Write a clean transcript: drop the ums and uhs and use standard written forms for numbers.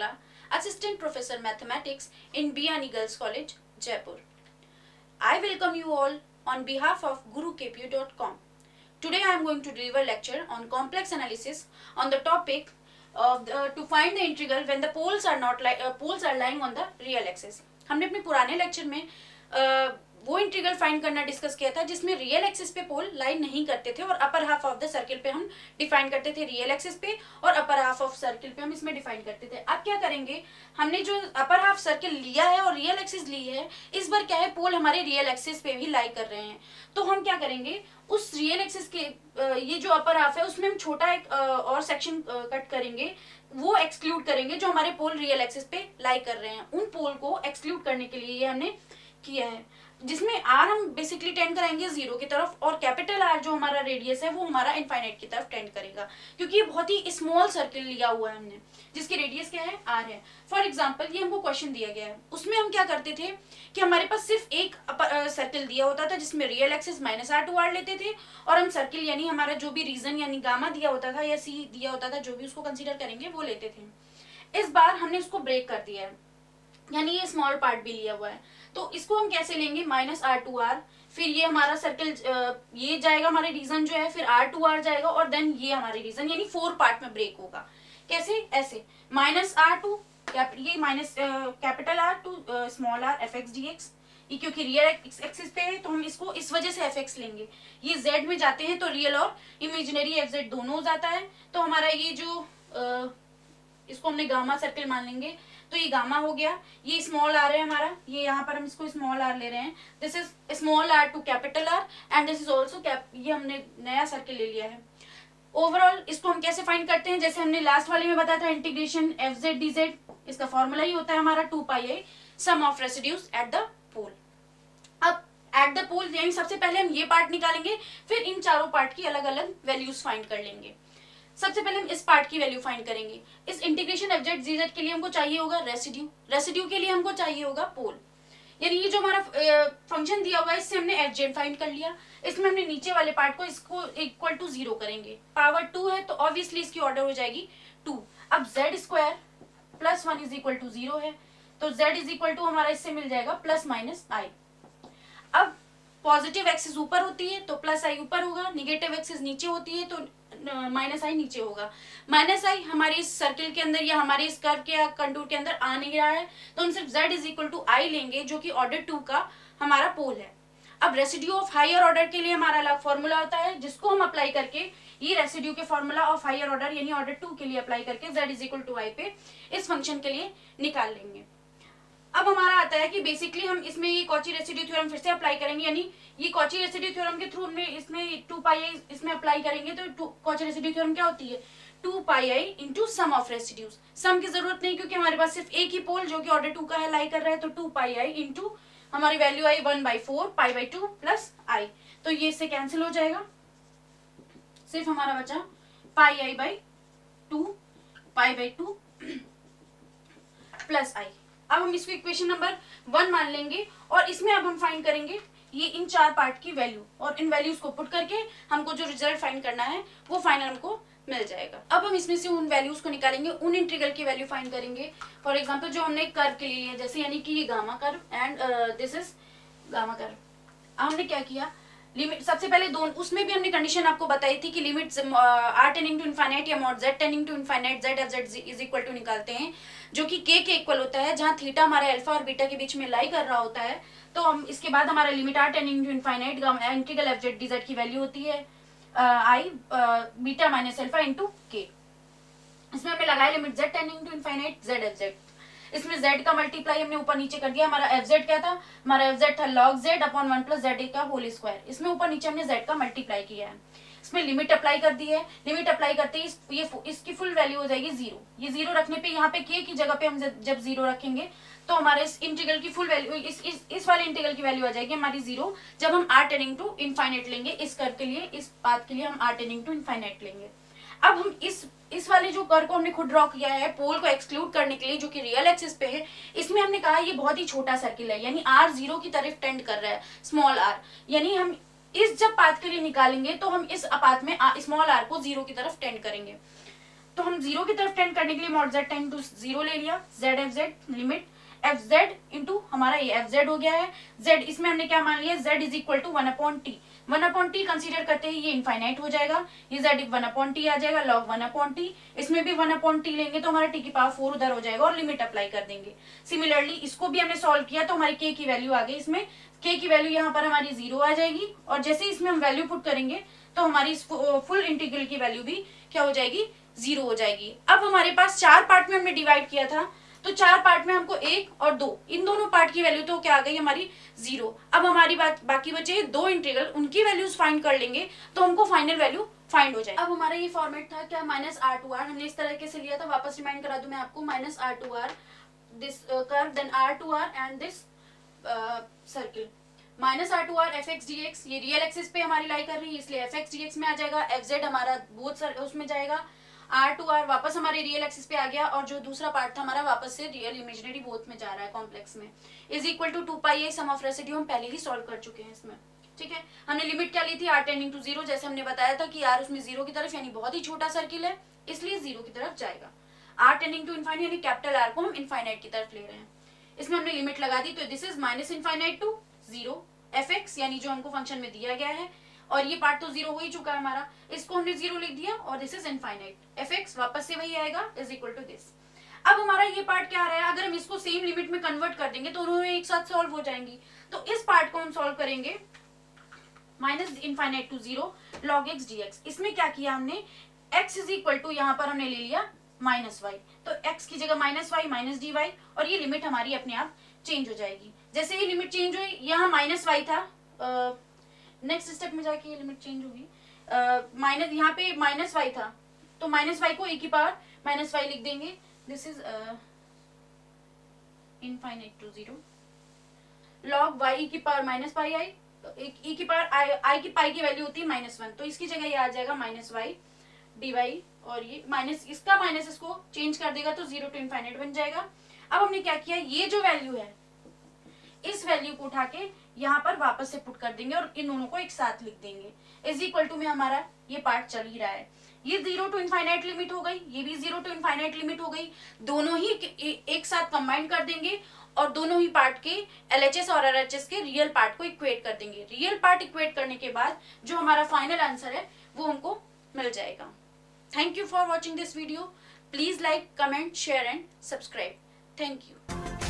Shukla, Assistant Professor Mathematics in Biani Girls College, Jaipur. I welcome you all on behalf of GuruKPU.com. Today I am going to deliver lecture on complex analysis on the topic of to find the integral when the poles are lying on the real axis. हमने अपने पुराने lecture में वो integral find करना discuss किया था जिसमें real axis पे पोल लाइन नहीं करते थे और upper half of the circle पे हम डिफाइन करते थे रियल एक्सिस पे और अपर हाफ ऑफ सर्किल पे हम इसमें डिफाइन करते थे। अब क्या करेंगे, हमने जो अपर हाफ सर्किल लिया है और रियल एक्सिस ली है, इस बार क्या है पोल हमारे रियल एक्सिस पे भी लाई कर रहे हैं। तो हम क्या करेंगे, उस रियल एक्सिस के ये जो अपर हाफ है उसमें हम छोटा एक और सेक्शन कट करेंगे, वो एक्सक्लूड करेंगे जो हमारे पोल रियल एक्सिस पे लाई कर रहे हैं। उन पोल को एक्सक्लूड करने के लिए ये हमने किया है, जिसमें आर हम बेसिकली टेंड कराएंगे जीरो की तरफ और कैपिटल आर जो हमारा रेडियस है वो हमारा इनफाइनाइट की तरफ टेंड करेगा, क्योंकि ये बहुत ही स्मॉल सर्किल लिया हुआ है हमने जिसकी रेडियस क्या है, आर है। फॉर एग्जांपल ये हमको क्वेश्चन दिया गया है, उसमें हम क्या करते थे कि हमारे पास सिर्फ एक सर्किल दिया होता था जिसमें रियल एक्सिस -r/2r लेते थे और हम सर्किल यानी हमारा जो भी रीजन यानी गामा दिया होता था या सी दिया होता था, जो भी उसको कंसिडर करेंगे वो लेते थे। इस बार हमने उसको ब्रेक कर दिया है, यानी ये स्मॉल पार्ट भी लिया हुआ है। तो इसको हम कैसे लेंगे, -r/2r, फिर ये हमारा सर्किल ये जाएगा हमारे रीजन जो है, फिर r/2r जाएगा और देन ये हमारे रीजन, यानी 4 पार्ट में ब्रेक होगा। कैसे, ऐसे -r2 ये minus capital R to small r fx dx, ये क्योंकि रियल एक्सिस पे है तो हम इसको इस वजह से fx लेंगे। ये z में जाते हैं तो रियल और इमेजिनरी fz दोनों हो जाता है, तो हमारा ये जो इसको हमने गामा सर्किल मान लेंगे, तो ये गामा हो गया। ये स्मॉल आर है हमारा, ये यहाँ पर हम इसको स्मॉल आर ले रहे हैं, this is small R to capital R and this is also ये हमने नया सर्किल ले लिया है। ओवरऑल इसको हम कैसे फाइंड करते हैं, जैसे हमने लास्ट वाले में बताया था इंटीग्रेशन fz dz, इसका फॉर्मूला ही होता है हमारा 2πi sum of residues at the pole. अब एट द पोल यानी सबसे पहले हम ये पार्ट निकालेंगे, फिर इन चारों पार्ट की अलग अलग वैल्यूज फाइंड कर लेंगे। सबसे पहले हम इस पार्ट की वैल्यू फाइंड करेंगे। इस इंटीग्रेशन fz dz के लिए हमको चाहिए होगा रेसिड्यू, रेसिड्यू के लिए हमको चाहिए होगा पोल, यानी ये जो हमारा फंक्शन दिया हुआ है इससे हमने fz फाइंड कर लिया। इसमें हमने नीचे वाले पार्ट को इसको इक्वल टू 0 करेंगे, पावर 2 है तो ऑब्वियसली इसकी ऑर्डर हो जाएगी 2। अब z square plus 1 is equal to 0 है, तो z इज इक्वल टू हमारा इससे मिल जाएगा प्लस माइनस i। अब पॉजिटिव एक्सिस ऊपर होती है तो प्लस i ऊपर होगा, निगेटिव एक्सिस नीचे होती है तो माइनस आई नीचे होगा। माइनस आई हमारे इस सर्किल के अंदर या हमारे इस कर्व के कंटूर के अंदर आ नहीं रहा है, तो हम सिर्फ z इज इक्वल टू आई लेंगे जो कि ऑर्डर 2 का हमारा पोल है। अब रेसिड्यू ऑफ हायर ऑर्डर के लिए हमारा अलग फॉर्मूला होता है, जिसको हम अप्लाई करके ये रेसिड्यू के फॉर्मूला ऑफ हायर ऑर्डर यानी ऑर्डर 2 के लिए अप्लाई करके z इज इक्वल टू आई पे इस फंक्शन के लिए निकाल लेंगे। अब हमारा आता है कि बेसिकली हम इसमें ये कॉची रेसिड्यू थ्योरम फिर से अप्लाई करेंगे, यानी ये कॉची रेसिड्यू थ्योरम के थ्रू में इसमें 2πi इसमें अप्लाई करेंगे, तो कॉची रेसिड्यू थ्योरम क्या होती है, 2πi into sum of residues. Sum की जरूरत नहीं क्योंकि हमारे पास सिर्फ एक ही पोल जो कि ऑर्डर 2 का है लाई कर रहा है, तो 2πi इंटू हमारी वैल्यू आई 1/4 π/2 प्लस i, तो ये इससे कैंसिल हो जाएगा, सिर्फ हमारा बचा πi/2 π/2 प्लस i। अब हम इसको इक्वेशन नंबर 1 मान लेंगे और इसमें अब हम फाइंड करेंगे ये इन 4 पार्ट की वैल्यू, और इन वैल्यूज को पुट करके हमको जो रिजल्ट फाइंड करना है वो फाइनल हमको मिल जाएगा। अब हम इसमें से उन वैल्यूज को निकालेंगे, उन इंटीग्रल की वैल्यू फाइंड करेंगे। फॉर एग्जांपल जो हमने कर्व के लिए लिया, जैसे यानी कि ये gamma curve and this is gamma curve. हमने क्या किया, लिमिट सबसे पहले दोनों, उसमें भी हमने कंडीशन आपको बताई थी कि limit r tending to infinite या mod z tending to infinite z fz is equal to निकालते हैं, जो कि k के इक्वल होता है, जहां थीटा हमारे अल्फा और बीटा के बीच में लाई कर रहा होता है। तो हम इसके बाद हमारा limit r tending to infinite integral fz dz की वैल्यू होती है i beta minus alpha into k। इसमें हमने लगाया limit z tending to infinite z fz, इसमें z का मल्टीप्लाई हमने ऊपर नीचे कर दिया। हमारा fz क्या था, हमारा fz था log z upon 1 plus z का होल स्क्वायर, इसमें ऊपर नीचे हमने z का मल्टीप्लाई किया है। इसमें लिमिट अप्लाई कर दी है, लिमिट अप्लाई करते ही इसकी फुल वैल्यू हो जाएगी 0। ये 0 रखने पे यहाँ पे k की जगह पे हम जब 0 रखेंगे तो हमारे इस इंटीग्रल की फुल वैल्यू इस वाले इंटीग्रल की वैल्यू आ जाएगी हमारी 0, जब हम r टेंडिंग टू इनफाइनाइट लेंगे इस कर्व के लिए, इस पाथ के लिए हम r टेंडिंग टू इनफाइनाइट लेंगे। अब हम इस वाले जो कर्व को हमने खुद ड्रॉ किया है पोल को एक्सक्लूड करने के लिए, जो कि रियल एक्सिस पे है, इसमें हमने कहा ये बहुत ही छोटा सर्किल है, यानी r 0 की तरफ टेंड कर रहा है, स्मॉल r, यानी हम इस जब पाथ के लिए निकालेंगे तो हम इस पाथ में स्मॉल r को 0 की तरफ टेंड करेंगे। तो हम जीरो की तरफ टेंड करने के लिए mod z tend to zero ले लिया, z F Z limit F Z into हमारा ये एफ जेड हो गया है, z इसमें हमने क्या मान लिया, z is equal to 1/t, 1/t consider करते ही ये इनफाइनाइट हो जाएगा, ये z 1/t आ जाएगा, log 1/t, इसमें भी 1/t लेंगे तो हमारा t की पावर 4 उधर हो जाएगा और लिमिट अप्लाई कर देंगे। सिमिलरली इसको भी हमने सॉल्व किया तो हमारी k की वैल्यू आ गई, इसमें k की वैल्यू यहाँ पर हमारी 0 आ जाएगी और जैसे इसमें हम वैल्यू पुट करेंगे तो हमारी फुल इंटीग्रल की वैल्यू भी क्या हो जाएगी, 0 हो जाएगी। अब हमारे पास 4 पार्ट में हमने डिवाइड किया था, तो 4 पार्ट में हमको 1 और 2 इन दोनों पार्ट की वैल्यू तो क्या आ गई हमारी 0। अब हमारी बात बाकी बचे 2 इंटीग्रल, उनकी वैल्यूज फाइंड कर लेंगे तो हमको फाइनल वैल्यू फाइंड हो जाए। अब हमारा ये फॉर्मेट था क्या, -r/r हमने इस तरह से लिया था, वापस रिमाइंड करा दूं मैं आपको, -r/r this curve, then r/r and this circle, -r/r fx dx, ये रियल एक्सिस पे हमारी लाई कर रही है इसलिए fx dx में आ जाएगा, fz हमारा बोथ उसमें जाएगा, r/r वापस हमारे रियल एक्सिस पे आ गया और जो दूसरा पार्ट था हमारा वापस से रियल इमेजिनरी बोथ में जा रहा है कॉम्प्लेक्स में, is equal to 2πa sum of residue, हम पहले ही सॉल्व कर चुके हैं इसमें। ठीक है, हमने लिमिट क्या ली थी, r टेंडिंग टू 0, जैसे हमने बताया था कि r उसमें 0 की तरफ यानी बहुत ही छोटा सर्किल है इसलिए 0 की तरफ जाएगा, r टेंडिंग टू इनफाइनाइट यानी कैपिटल R को हम इनफाइनाइट की तरफ ले रहे हैं, इसमें हमने लिमिट लगा दी तो दिस इज -∞ टू 0 fx यानी जो हमको फंक्शन में दिया गया है, और ये पार्ट तो 0 हो ही चुका है हमारा, इसको हमने 0 लिख दिया और दिस इज इनफाइनाइट, fx वापस से वही आएगा इज इक्वल टू दिस। अब हमारा ये पार्ट क्या आ रहा है, अगर हम इसको सेम लिमिट में कन्वर्ट कर देंगे तो दोनों एक साथ सॉल्व हो जाएंगी, तो इस पार्ट को हम सॉल्व करेंगे -∞ टू 0 log x dx, इसमें क्या किया हमने, x इज इक्वल टू यहाँ पर हमने ले लिया -y, तो x की जगह -y -dy और ये लिमिट हमारी अपने आप चेंज हो जाएगी, जैसे ये लिमिट चेंज हुई यहाँ -y था, नेक्स्ट स्टेप में जाके ये लिमिट चेंज होगी, माइनस यहाँ पे -y था तो -y को e की पावर -y लिख देंगे, this is infinite to 0 log y e की पावर -πi, e की पावर i की पाई की वैल्यू होती है -1, तो इसकी जगह ये आ जाएगा -y dy और ये माइनस इसका माइनस इसको चेंज कर देगा तो 0 टू इनफाइनाइट बन जाएगा। अब हमने क्या किया, ये जो वैल्यू है इस वैल्यू को उठा के यहाँ पर वापस से पुट कर देंगे और इन दोनों को एक साथ लिख देंगे, इज इक्वल टू में हमारा ये पार्ट चल ही रहा है, ये 0 टू इनफाइनाइट लिमिट हो गई, ये भी 0 टू इनफाइनाइट लिमिट हो गई, दोनों ही एक साथ कंबाइन कर देंगे और दोनों ही पार्ट के LHS और RHS के रियल पार्ट को इक्वेट कर देंगे, रियल पार्ट इक्वेट करने के बाद जो हमारा फाइनल आंसर है वो हमको मिल जाएगा। Thank you for watching this video, please like, comment, share and subscribe, thank you.